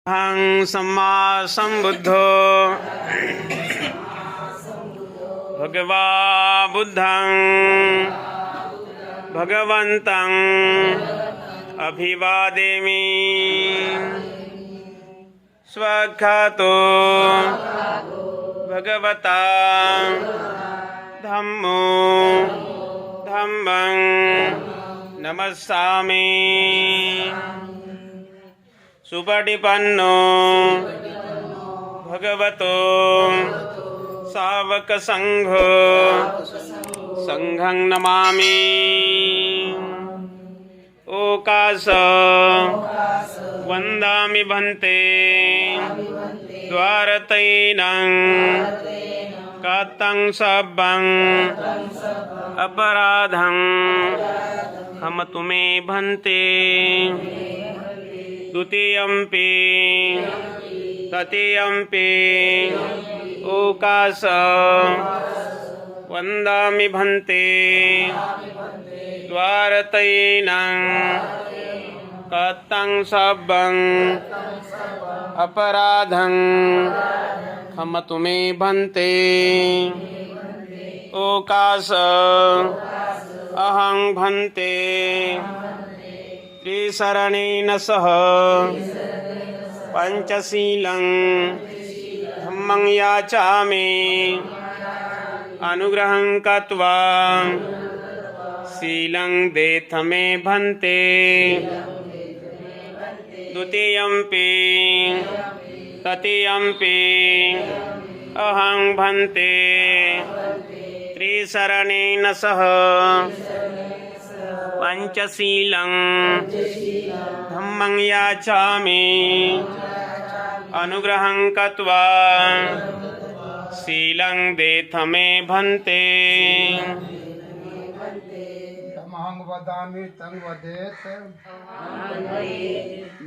अहं सम्मा सम्बुद्धो भगवा बुद्धं भगवन्तं अभिवादेमि। स्वखातो भगवता धम्मो धम्मं नमस्सामि। सुपटिपन्नो भगवतो सावक संघो संघं नमामि। ओकाश वन्दामि भन्ते द्वारतैनं कतं सब्बं अपराधं क्षमतु मे भन्ते। द्वितीयम्पि तृतीयम्पि ओकाश वन्दामि भन्ते द्वारतैनं कतं सब्बं अपराधं क्षमतु मे भन्ते। ओकाश अहं भन्ते त्रिशरणेन सह पंचशीलं धम्मं याचामि। अनुग्रहं कृत्वा शीलं देथ मे भन्ते। द्वितीयम्पि तृतीयम्पि अहं भन्ते त्रिशरणेन सह पंचशीलं धम्मं याचामि। अनुग्रहं कृत्वा शीलं देथ मे भन्ते। धम्मं वदामि तं वदेत्।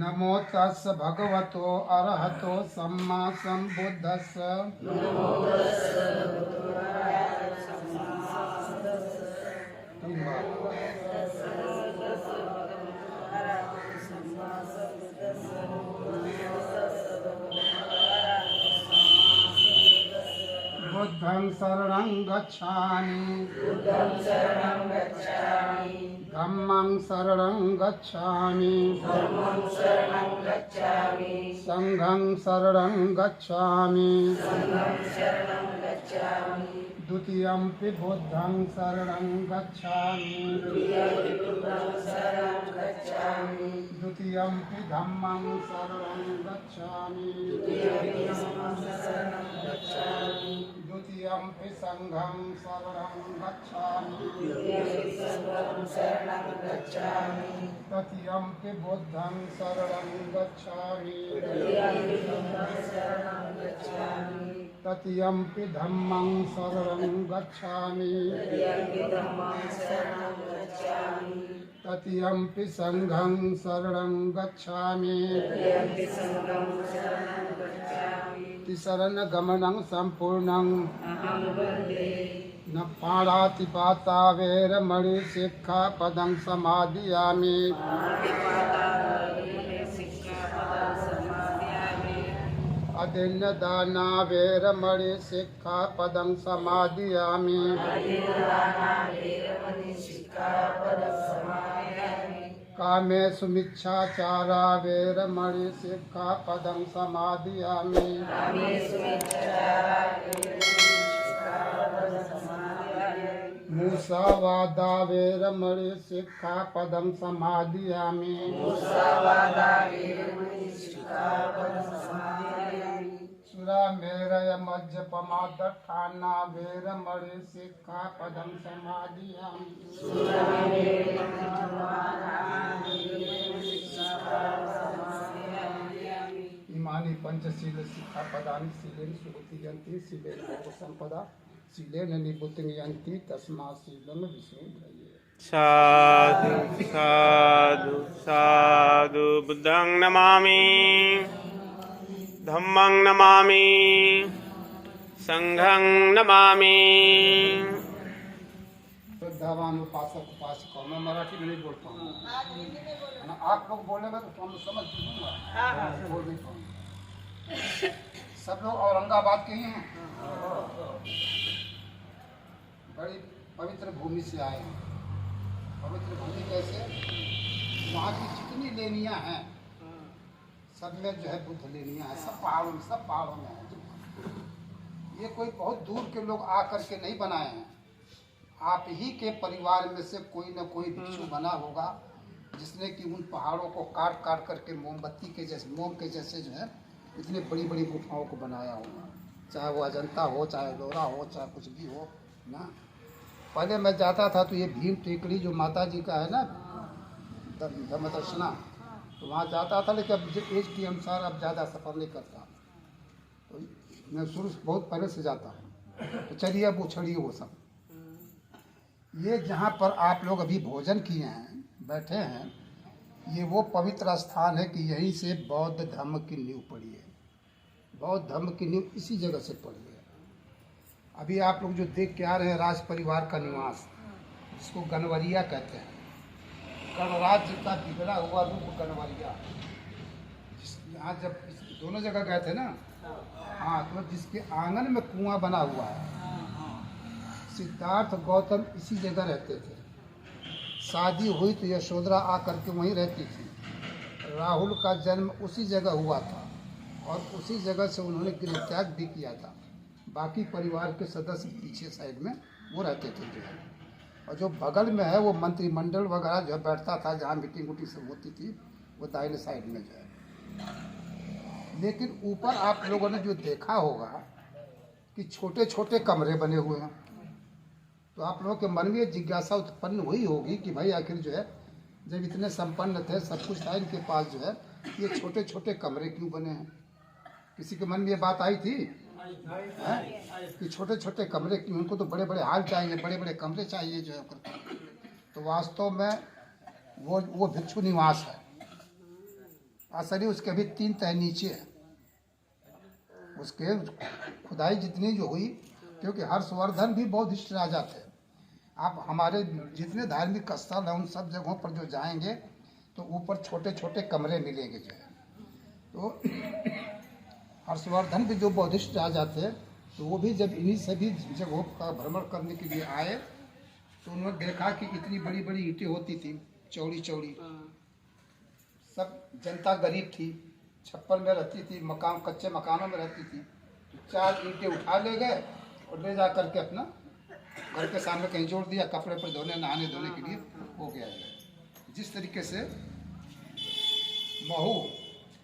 नमो तस् भगवतो अरहतो सम्मा सम्बुद्धस्स। बुद्धं शरणं गच्छामि धम्मं शरणं गच्छामि संघं शरणं गच्छामि। द्वितीयम्पि बुद्धं शरणं गच्छामि द्वितीयम्पि धम्मं शरणं गच्छामि द्वितीयम्पि संघं शरणं गच्छामि तृतीयम्पि बुद्धं शरणं गच्छामि तृतीयम्पि धम्मं शरणं गच्छामि तृतीयम्पि संघं शरणं गच्छामि। शरणगमनं सम्पूर्णं न पाणातिपाता वैरमणि सिक्खापदं समादयामि। अदिन्नदाना वैरमणि सिक्खापदं समादयामि। कामेषु मिच्छाचारा वैरमणि सिक्खापदं समादयामि। मुसावादा वैरमणि सिक्खापदं समादयामि। सुरामेरय मज्जपमादठाना वैरमणि सिक्खापदं समादयामि। इमानि पंचशील सिक्खापदानि शीलेन सुगतियन्ति शीलेन भोगसम्पदा शीलेन निबुद्धियन्ति तस्मात् शीलं विशुद्धये। साधु साधु साधु। बुद्धं नमामि धम्मं नमामि संघं नमामि। श्रद्धावान उपासक उपासिका, मैं मराठी में नहीं बोल पाऊंगा है ना, आप लोग बोलेंगे तो हम समझ लूँगा, बोल नहीं पाऊंगा। सब लोग औरंगाबाद के ही हैं, बड़ी पवित्र भूमि से आए हैं। पवित्र भूमि कैसे, वहाँ की जितनी लेनियाँ हैं सब में जो है बुद्ध लेनियाँ हैं, सब पहाड़ों में है। ये कोई बहुत दूर के लोग आकर के नहीं बनाए हैं, आप ही के परिवार में से कोई न कोई भिक्षु बना होगा जिसने कि उन पहाड़ों को काट काट करके मोमबत्ती के जैसे, मोम के जैसे जो है इतनी बड़ी बड़ी गुफाओं को बनाया होगा, चाहे वो अजंता हो, चाहे लोरा हो, चाहे कुछ भी हो ना। पहले मैं जाता था तो ये भीम टेकड़ी जो माता जी का है ना, धर्मदर्शना, तो वहाँ जाता था, लेकिन अब एज के अनुसार अब ज़्यादा सफ़र नहीं करता, तो मैं शुरू से बहुत पहले से जाता हूँ। तो चलिए अब उछड़िए वो सब। ये जहाँ पर आप लोग अभी भोजन किए हैं, बैठे हैं, ये वो पवित्र स्थान है कि यहीं से बौद्ध धर्म की नींव पड़ी है। बौद्ध धर्म की नींव इसी जगह से पड़ी है। अभी आप लोग जो देख के आ रहे हैं राज परिवार का निवास, जिसको गनवरिया कहते हैं, गणराज्य का बिगड़ा हुआ रूप गनवरिया। यहाँ जब दोनों जगह गए थे ना, हाँ, तो जिसके आंगन में कुआं बना हुआ है, सिद्धार्थ गौतम इसी जगह रहते थे। शादी हुई तो यशोधरा आकर के वहीं रहती थी। राहुल का जन्म उसी जगह हुआ था और उसी जगह से उन्होंने गृह त्याग भी किया था। बाकी परिवार के सदस्य पीछे साइड में वो रहते थे जो है, और जो बगल में है वो मंत्रिमंडल वगैरह जो बैठता था, जहाँ मीटिंग वूटिंग सब होती थी, वो दाहिने साइड में जो है। लेकिन ऊपर आप लोगों ने जो देखा होगा कि छोटे छोटे कमरे बने हुए हैं, तो आप लोगों के मन में ये जिज्ञासा उत्पन्न हुई होगी कि भाई आखिर जो है जब इतने संपन्न थे, सब कुछ था इनके पास, जो है ये छोटे छोटे कमरे क्यों बने हैं? किसी के मन में ये बात आई थी कि छोटे छोटे कमरे क्यों? उनको तो बड़े बड़े हाल चाहिए, बड़े बड़े कमरे चाहिए जो है। तो वास्तव में वो भिक्षु निवास है। असली उसके अभी 3 तह नीचे है। उसके खुदाई जितनी जो हुई, क्योंकि हर्षवर्धन भी बौद्धिस्ट राजा थे। आप हमारे जितने धार्मिक स्थल हैं उन सब जगहों पर जो जाएंगे तो ऊपर छोटे छोटे कमरे मिलेंगे जो है। तो हर्षवर्धन भी जो बौद्धिस्ट राजा थे, तो वो भी जब इन्हीं सभी जगहों का भ्रमण करने के लिए आए तो उन्होंने देखा कि इतनी बड़ी बड़ी ईंटें होती थी, चौड़ी चौड़ी, सब जनता गरीब थी, छप्पर में रहती थी, मकान कच्चे मकानों में रहती थी। तो 4 ईंटें उठा ले गए और ले जा करके अपना घर के सामने कहीं जोड़ दिया, कपड़े पर धोने नहाने धोने के लिए हो गया है। जिस तरीके से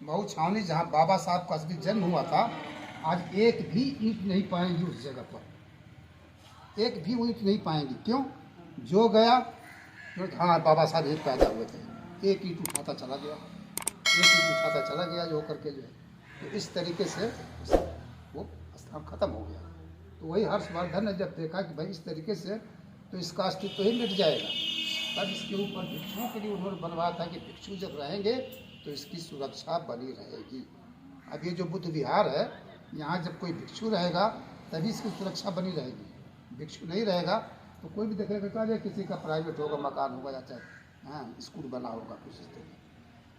महू छावनी जहाँ बाबा साहब का असली जन्म हुआ था, आज एक भी ईंट नहीं पाएंगी उस जगह पर, एक भी ईंट नहीं पाएंगी। क्यों? जो गया तो हाँ बाबा साहब यही पैदा हुए थे, एक ईंट उठाता चला गया, एक ईंट उठाता चला गया जो करके जो है। तो इस तरीके से वो स्थान खत्म हो गया। तो वही हर्षवर्धन ने जब देखा कि भाई इस तरीके से तो इसका अस्तित्व तो ही मिट जाएगा, तब इसके ऊपर भिक्षुओं के लिए उन्होंने बनवाया था कि भिक्षु जब रहेंगे तो इसकी सुरक्षा बनी रहेगी। अब ये जो बुद्ध विहार है, यहाँ जब कोई भिक्षु रहेगा तभी इसकी सुरक्षा बनी रहेगी। भिक्षु नहीं रहेगा तो कोई भी देखेगा क्या, किसी का प्राइवेट होगा, मकान होगा, या चाहे हाँ स्कूल बना होगा कुछ इस तरह।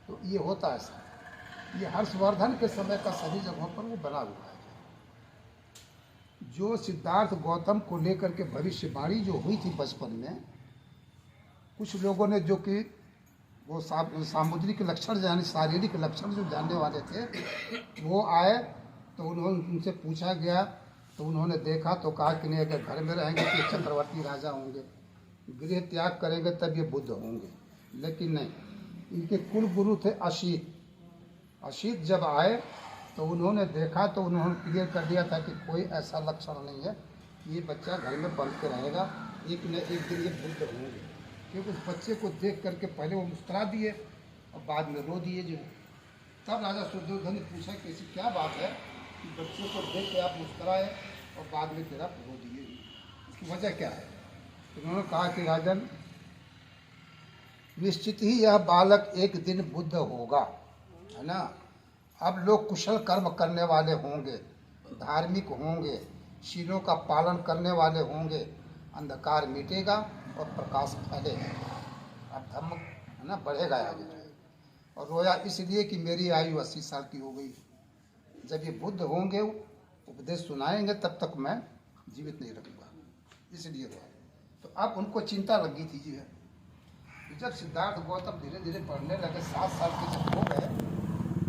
तो ये होता है ऐसा। ये हर्षवर्धन के समय का सभी जगहों पर वो बना हुआ है। जो सिद्धार्थ गौतम को लेकर के भविष्यवाणी जो हुई थी बचपन में, कुछ लोगों ने जो कि वो सामुद्रिक लक्षण यानी शारीरिक लक्षण जो जानने वाले थे, वो आए तो उन्होंने उनसे पूछा गया, तो उन्होंने देखा तो कहा कि नहीं, अगर घर में रहेंगे तो ये चक्रवर्ती राजा होंगे, गृह त्याग करेंगे तब ये बुद्ध होंगे। लेकिन नहीं, इनके कुल गुरु थे अशीत। अशीत जब आए तो उन्होंने देखा तो उन्होंने क्लियर कर दिया था कि कोई ऐसा लक्षण नहीं है, ये बच्चा घर में बंद के रहेगा, एक न एक दिन ये बुद्ध होंगे। क्योंकि उस बच्चे को देख करके पहले वो मुस्कुरा दिए और बाद में रो दिए जो। तब राजा शुद्धोधन ने पूछा कि ऐसी क्या बात है कि बच्चे को देख के आप मुस्कुराए और बाद में फिर आप रो दिए, इसकी वजह क्या है? तो उन्होंने कहा कि राजन, निश्चित ही यह बालक एक दिन बुद्ध होगा, है ना। अब लोग कुशल कर्म करने वाले होंगे, धार्मिक होंगे, शीलों का पालन करने वाले होंगे, अंधकार मिटेगा, और प्रकाश फैलेगा। अब धर्म है ना बढ़ेगा आगे। और रोया इसलिए कि मेरी आयु 80 साल की हो गई। जब ये बुद्ध होंगे उपदेश सुनाएंगे तब तक मैं जीवित नहीं रहूँगा, इसलिए रोया। तो अब उनको चिंता लगी थी जी है। जब सिद्धार्थ गौतम धीरे धीरे बढ़ने लगे, 7 साल के जब हो गए,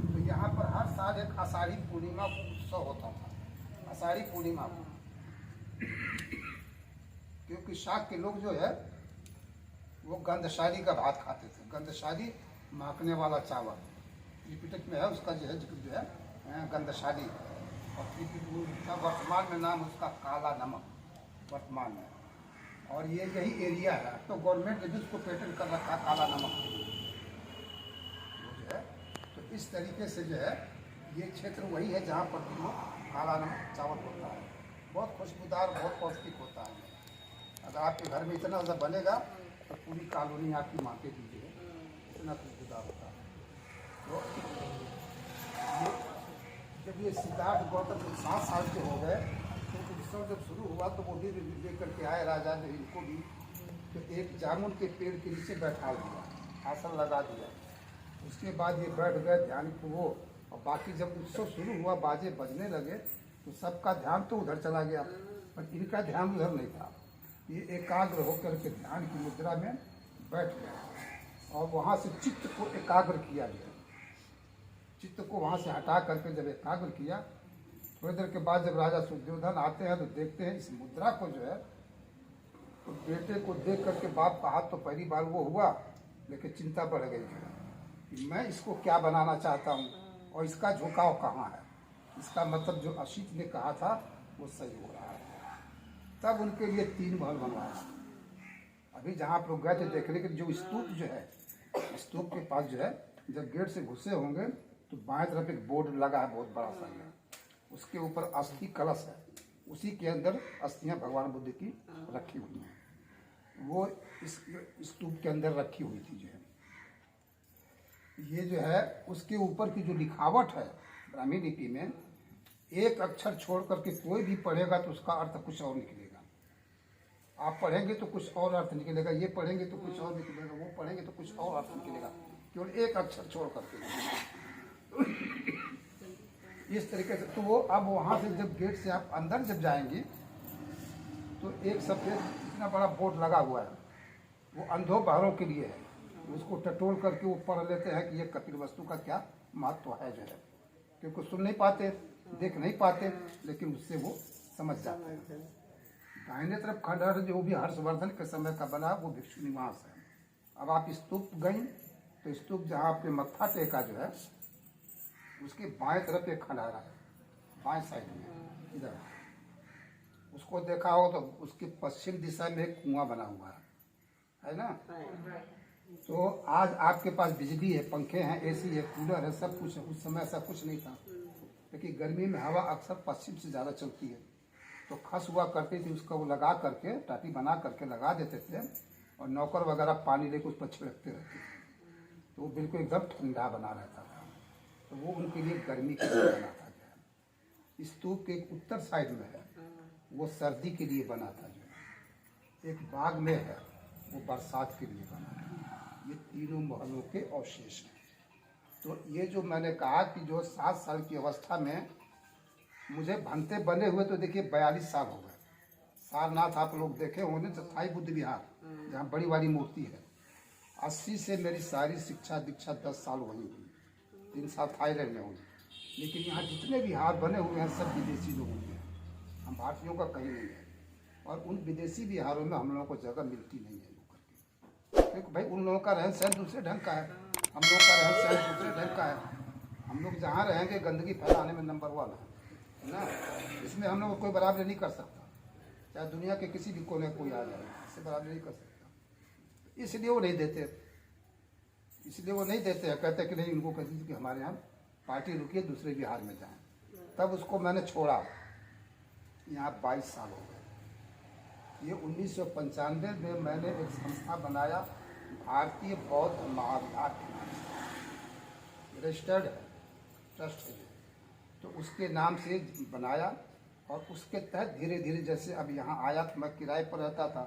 तो यहाँ पर हर साल एक आषाढ़ी पूर्णिमा को उत्सव होता था। आषाढ़ी पूर्णिमा को, क्योंकि शाक के लोग जो है वो गंधशाली का भात खाते थे। गंधशाली माखने वाला चावल, त्रिपिटक में है उसका जो है जिक्र जो है गंधशाली, और त्रिपिटक का वर्तमान में नाम उसका काला नमक वर्तमान में। और ये यही एरिया है, तो गवर्नमेंट ने भी उसको पेटेंट कर रखा काला नमक जो है। तो इस तरीके से जो है ये क्षेत्र वही है जहाँ पर भी वो काला नमक चावल होता है। बहुत खुशबूदार, बहुत पौष्टिक होता है। अगर आपके घर में इतना सा बनेगा तो पूरी कॉलोनी आपकी माँ के दीजिए, इतना खुशबूदार होता है। तो जब ये सिद्धार्थ गौतम 7 साल के हो गए तो उत्सव जब शुरू हुआ तो वो भी लेकर के आए राजा ने इनको भी। तो एक जामुन के पेड़ के नीचे बैठा दिया, आसन लगा दिया। उसके बाद ये बैठ गए ध्यान को वो। और बाकी जब उत्सव शुरू हुआ, बाजे बजने लगे, तो सबका ध्यान तो उधर चला गया, पर इनका ध्यान उधर नहीं था। ये एकाग्र होकर के ध्यान की मुद्रा में बैठ गए और वहाँ से चित्त को एकाग्र किया गया। चित्त को वहाँ से हटा करके जब एकाग्र किया, थोड़ी देर के बाद जब राजा सुद्योधन आते हैं तो देखते हैं इस मुद्रा को जो है, तो बेटे को देख करके बाप का हाथ तो पहली बार वो हुआ, लेकिन चिंता बढ़ गई कि मैं इसको क्या बनाना चाहता हूँ और इसका झुकाव कहाँ है। इसका मतलब जो अशीत ने कहा था वो सही हो रहा है। तब उनके लिए 3 महल बनवाया। अभी जहाँ आप लोग गए थे देखने के, जो स्तूप जो है, स्तूप के पास जो है जब गेट से घुसे होंगे तो बाएं तरफ एक बोर्ड लगा है बहुत बड़ा सा, उसके ऊपर अस्थि कलश है। उसी के अंदर अस्थियां भगवान बुद्ध की रखी हुई हैं। वो इस स्तूप के अंदर रखी हुई थी जो है। ये जो है उसके ऊपर की जो लिखावट है ब्राह्मी लिपि में, एक अक्षर छोड़ करके कोई भी पढ़ेगा तो उसका अर्थ कुछ और निकलेगा। आप पढ़ेंगे तो कुछ और अर्थ निकलेगा, ये पढ़ेंगे तो कुछ और निकलेगा, वो पढ़ेंगे तो कुछ और अर्थ निकलेगा, केवल एक अक्षर छोड़ करके। इस तरीके से तो वो अब वहाँ से जब गेट से आप अंदर जब जाएंगे तो एक सफेद इतना बड़ा बोर्ड लगा हुआ है, वो अंधों बहरों के लिए है। उसको टटोल करके वो पढ़ लेते हैं कि ये कपिल वस्तु का क्या महत्व है जो है, क्योंकि सुन नहीं पाते, देख नहीं पाते, लेकिन उससे वो समझ जाते हैं। दाहिने तरफ खंडहर जो भी हर्षवर्धन के समय का बना वो भिक्षु निवास है। अब आप स्तूप गई तो स्तूप जहाँ आपने मत्था टेका जो है उसके बाएं तरफ एक खंडहर है, बाएं साइड में इधर। उसको देखा हो तो उसके पश्चिम दिशा में एक कुआं बना हुआ है ना। तो आज आपके पास बिजली है, पंखे हैं, एसी है, कूलर है, सब कुछ है। उस समय ऐसा कुछ नहीं था, लेकिन गर्मी में हवा अक्सर पश्चिम से ज़्यादा चलती है। तो खस हुआ करती थी, उसका वो लगा करके टाटी बना करके लगा देते थे, और नौकर वगैरह पानी लेकर उस पर छिड़कते रहते थे, तो वो बिल्कुल एकदम ठंडा बना रहता था। तो वो उनके लिए गर्मी के लिए बना था। जो स्तूप के उत्तर साइड में है वो सर्दी के लिए बना था। जो एक बाग में है वो बरसात के लिए बना था। ये तीनों महलों के अवशेष हैं। तो ये जो मैंने कहा कि जो 7 साल की अवस्था में मुझे भंते बने हुए, तो देखिए 42 साल हो गए। सारनाथ आप लोग देखे होंगे, स्थाई बुद्ध विहार जहाँ बड़ी वाली मूर्ति है। 80 से मेरी सारी शिक्षा दीक्षा 10 साल वहीं हुई, 3 साल थाईलैंड में हुई। लेकिन यहाँ जितने विहार बने हुए हैं सब विदेशी लोगों के हैं, हम भारतीयों का कहीं नहीं है। और उन विदेशी विहारों में हम लोगों को जगह मिलती नहीं है करके, क्योंकि भाई उन लोगों का रहन सहन दूसरे ढंग का है, हम लोग का रहन सहन दूसरे ढंग का है। हम लोग जहाँ रहेंगे गंदगी फैलाने में नंबर 1 है ना। इसमें हम लोग कोई बराबरी नहीं कर सकता, चाहे दुनिया के किसी भी कोने कोई आ जाए, इससे बराबरी नहीं कर सकता। इसलिए वो नहीं देते, इसलिए वो नहीं देते हैं। कहते कि नहीं, उनको कहते थे कि हमारे यहाँ पार्टी रुकी है, दूसरे बिहार में जाएं। तब उसको मैंने छोड़ा। यहाँ 22 साल हो गए। ये 1995 में मैंने एक संस्था बनाया, भारतीय बौद्ध महाविहार रजिस्टर्ड है, ट्रस्ट है। तो उसके नाम से बनाया और उसके तहत धीरे धीरे, जैसे अब यहाँ आया तो मैं किराए पर रहता था,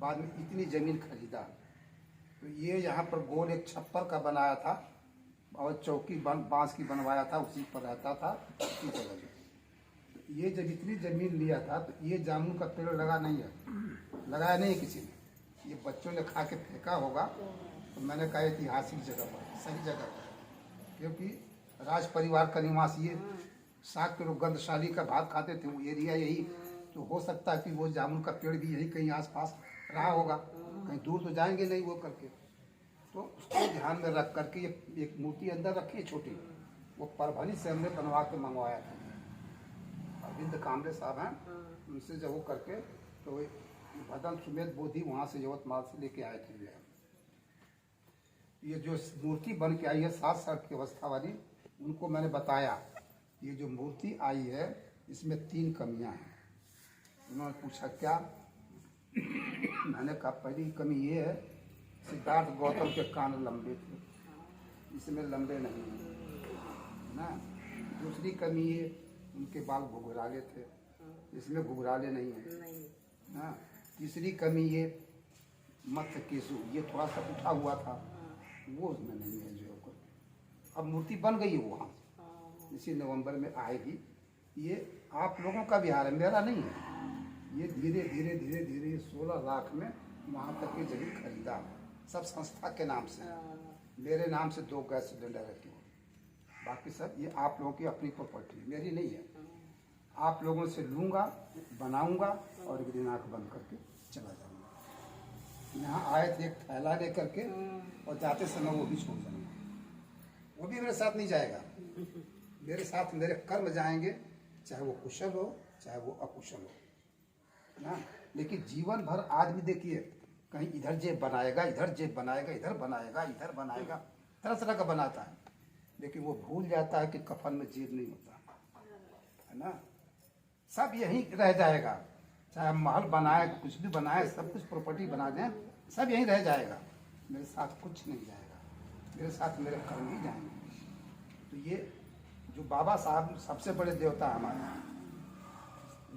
बाद में इतनी ज़मीन खरीदा। तो ये यहाँ पर गोल एक छप्पर का बनाया था और चौकी बांस की बनवाया था, उसी पर रहता था इसी जगह में। तो ये जब इतनी ज़मीन लिया था तो ये जामुन का पेड़ लगा नहीं है, लगाया नहीं है किसी ने, ये बच्चों ने खा के फेंका होगा। तो मैंने कहा ऐतिहासिक जगह पर, सही जगह पर, क्योंकि राज परिवार का निवास ये 7 किलो गंधशाली का भात खाते थे, वो एरिया यही। तो हो सकता है कि वो जामुन का पेड़ भी यही कहीं आसपास रहा होगा, कहीं दूर तो जाएंगे नहीं वो करके। तो उसको ध्यान में रख करके ये एक मूर्ति अंदर रखी है छोटी, वो परभनी से हमने बनवा के मंगवाया था। अरविंद कामरे साहब हैं, उनसे जब वो करके तो भदन सुमेध बोधि वहाँ से यवतमाल से लेके आए थे। ये जो मूर्ति बन के आई है 7 साल की अवस्था वाली, उनको मैंने बताया ये जो मूर्ति आई है इसमें 3 कमियां हैं। उन्होंने पूछा क्या? मैंने कहा पहली कमी ये है, सिद्धार्थ गौतम के कान लंबे थे, इसमें लंबे नहीं हैं ना। दूसरी कमी ये उनके बाल घुघराले थे, इसमें घुघराले नहीं हैं ना। तीसरी कमी ये मत्स्य केसु, ये थोड़ा सा उठा हुआ था, वो उसमें नहीं है जो करके। अब मूर्ति बन गई है वहाँ से, इसी नवंबर में आएगी। ये आप लोगों का बिहार है, मेरा नहीं है। ये धीरे धीरे धीरे धीरे 16 लाख में वहाँ तक की जमीन खरीदा, सब संस्था के नाम से। मेरे नाम से 2 गैस सिलेंडर रखे, बाकी सब ये आप लोगों की अपनी प्रॉपर्टी, मेरी नहीं है। आप लोगों से लूँगा, बनाऊँगा और एक दिन आँख बंद करके चला जाऊँगा। यहाँ आए थे एक थैला ले करके और जाते समय वो भी छोड़ जाऊँगा। वो भी मेरे साथ नहीं जाएगा, मेरे साथ मेरे कर्म जाएंगे, चाहे वो कुशल हो चाहे वो अकुशल हो ना। लेकिन जीवन भर आदमी देखिए कहीं इधर जेब बनाएगा, इधर जेब बनाएगा, इधर बनाएगा, इधर बनाएगा, तरह तरह का बनाता है, लेकिन वो भूल जाता है कि कफन में जेब नहीं होता है ना। सब यहीं रह जाएगा, चाहे हम महल बनाए, कुछ भी बनाए, सब कुछ प्रॉपर्टी बना दें, सब यहीं रह जाएगा। मेरे साथ कुछ नहीं जाएगा, मेरे साथ मेरे कर्म ही जाएंगे। तो ये जो बाबा साहब सबसे बड़े देवता हमारे,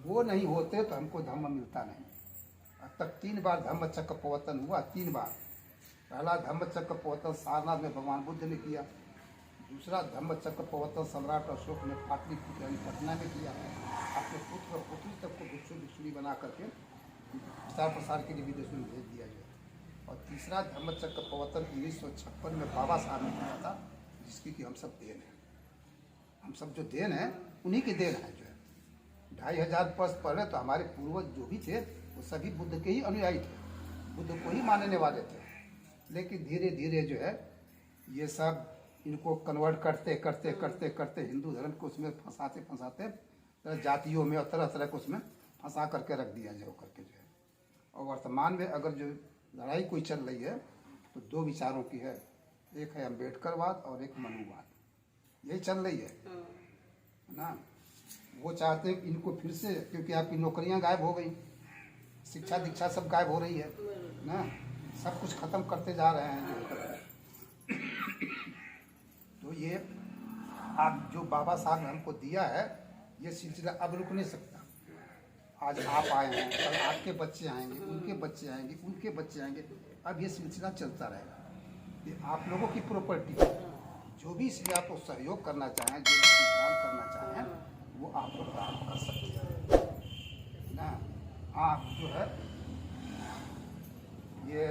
वो नहीं होते तो हमको धम्म मिलता नहीं। अब तक 3 बार धम्म चक्र प्रवर्तन हुआ, 3 बार। पहला धम्म चक्र प्रवर्तन सारनाथ में भगवान बुद्ध ने किया, दूसरा धम्म चक्र प्रवर्तन सम्राट अशोक ने पाटलिपुत्र यानी पटना में किया, अपने पुत्र और पुत्री तक को भिक्षु भिक्षुणी बना करके प्रचार प्रसार के लिए विदेशों में भेज दिया गया। और तीसरा धम्म चक्र प्रवर्तन 1956 में बाबा साहब ने किया था, जिसकी कि हम सब देन है। हम सब जो देन है उन्हीं की देन है। जो है 2500 वर्ष पहले तो हमारे पूर्वज जो भी थे वो सभी बुद्ध के ही अनुयायी थे, बुद्ध को ही मानने वाले थे। लेकिन धीरे धीरे जो है ये सब इनको कन्वर्ट करते करते करते करते हिंदू धर्म को उसमें फंसाते फंसाते जातियों में और तरह तरह को उसमें फंसा करके रख दिया जो करके जो है। और वर्तमान में अगर जो लड़ाई कोई चल रही है तो 2 विचारों की है, एक है अम्बेडकरवाद और एक मनुवाद, यही चल रही है ना। वो चाहते हैं इनको फिर से, क्योंकि आपकी नौकरियां गायब हो गई, शिक्षा दीक्षा सब गायब हो रही है ना, सब कुछ खत्म करते जा रहे हैं। तो ये आप जो बाबा साहब ने हमको दिया है, ये सिलसिला अब रुक नहीं सकता। आज आप आए हैं, कल आपके बच्चे आएंगे, उनके बच्चे आएंगे, उनके बच्चे आएंगे, अब ये सिलसिला चलता रहेगा। ये आप लोगों की प्रॉपर्टी, जो भी इसलिए आपको सहयोग करना चाहें, जो भी काम करना चाहें, वो आप लोग काम कर सकते हैं ना। आप जो है ये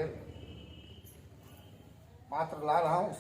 पात्र ला रहा हूँ।